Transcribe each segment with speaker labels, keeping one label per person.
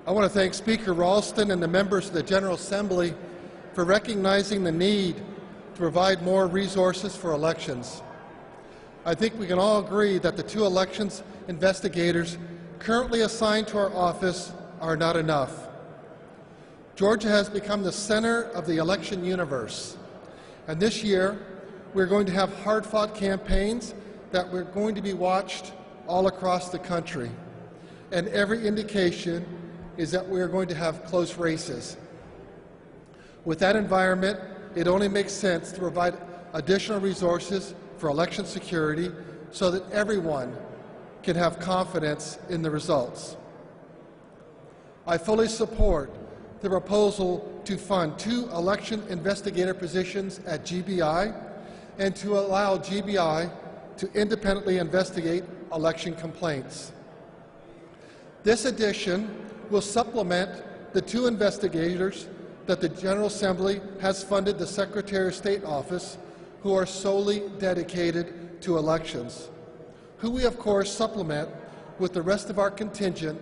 Speaker 1: I want to thank Speaker Ralston and the members of the General Assembly for recognizing the need to provide more resources for elections. I think we can all agree that the 2 elections investigators currently assigned to our office are not enough. Georgia has become the center of the election universe, and this year we're going to have hard-fought campaigns that we're going to be watched all across the country, and every indication is that we are going to have close races. With that environment, it only makes sense to provide additional resources for election security so that everyone can have confidence in the results. I fully support the proposal to fund 2 election investigator positions at GBI and to allow GBI to independently investigate election complaints. This addition will supplement the 2 investigators that the General Assembly has funded the Secretary of State office, who are solely dedicated to elections, who we of course supplement with the rest of our contingent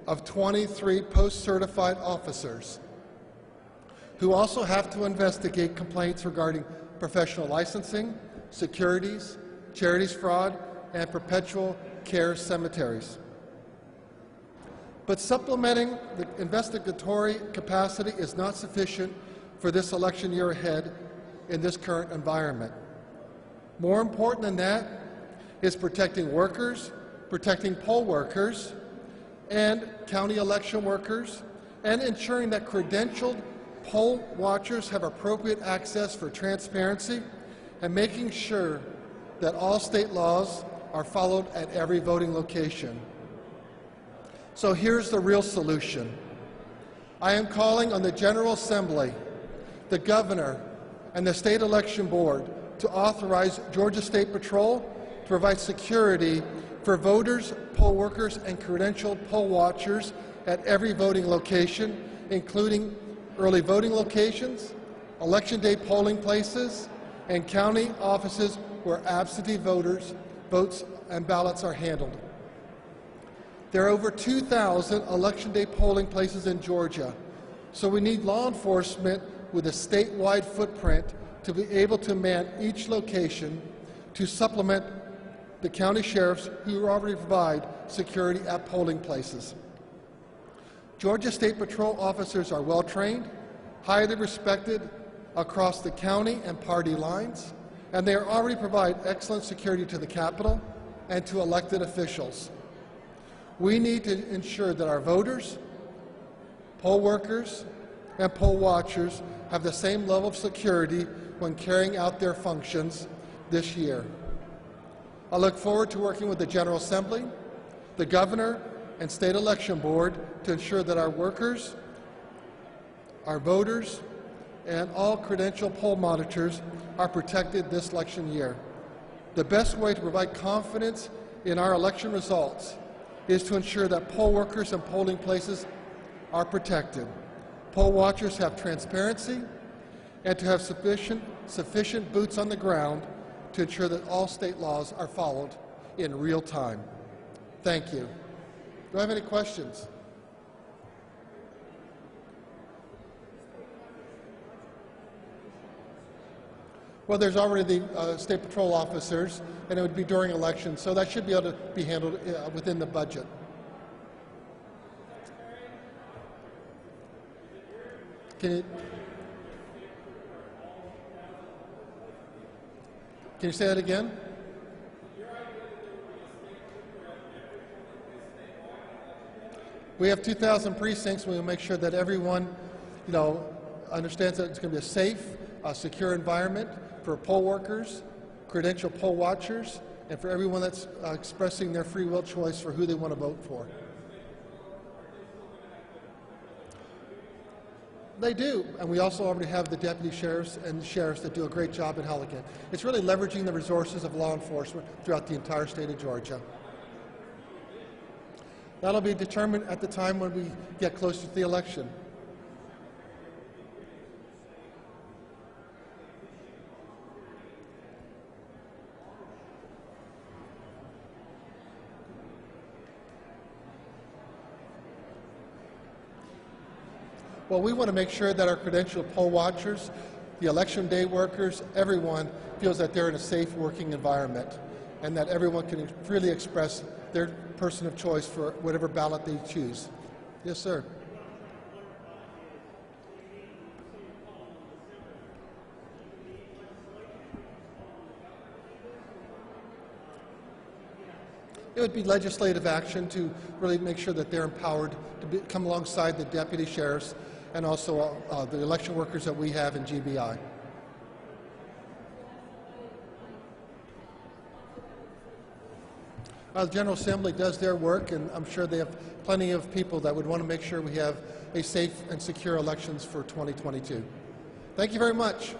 Speaker 1: of 23 post-certified officers, who also have to investigate complaints regarding professional licensing, securities, charities fraud, and perpetual care cemeteries. But supplementing the investigatory capacity is not sufficient for this election year ahead in this current environment. More important than that is protecting workers, protecting poll workers, and county election workers, and ensuring that credentialed poll watchers have appropriate access for transparency, and making sure that all state laws are followed at every voting location. So here's the real solution. I am calling on the General Assembly, the Governor, and the State Election Board to authorize Georgia State Patrol to provide security for voters, poll workers, and credentialed poll watchers at every voting location, including early voting locations, Election Day polling places, and county offices where absentee voters' votes and ballots are handled. There are over 2,000 Election Day polling places in Georgia, so we need law enforcement with a statewide footprint to be able to man each location to supplement the county sheriffs who already provide security at polling places. Georgia State Patrol officers are well-trained, highly respected across the county and party lines, and they already provide excellent security to the Capitol and to elected officials. We need to ensure that our voters, poll workers, and poll watchers have the same level of security when carrying out their functions this year. I look forward to working with the General Assembly, the Governor, and State Election Board to ensure that our workers, our voters, and all credential poll monitors are protected this election year. The best way to provide confidence in our election results is to ensure that poll workers and polling places are protected, poll watchers have transparency, and to have sufficient boots on the ground to ensure that all state laws are followed in real time. Thank you. Do I have any questions? Well, there's already the State Patrol officers, and it would be during elections, so that should be able to be handled within the budget. Can you say that again? We have 2,000 precincts. We will make sure that everyone, understands that it's going to be a safe, secure environment for poll workers, credential poll watchers, and for everyone that's expressing their free will choice for who they want to vote for. They do, and we also already have the deputy sheriffs and the sheriffs that do a great job in Halligan. It's really leveraging the resources of law enforcement throughout the entire state of Georgia. That'll be determined at the time when we get closer to the election. Well, we want to make sure that our credentialed poll watchers, the election day workers, everyone feels that they're in a safe working environment and that everyone can freely express their person of choice for whatever ballot they choose. Yes, sir. It would be legislative action to really make sure that they're empowered to come alongside the deputy sheriffs and also the election workers that we have in GBI. The General Assembly does their work, and I'm sure they have plenty of people that would want to make sure we have a safe and secure elections for 2022. Thank you very much.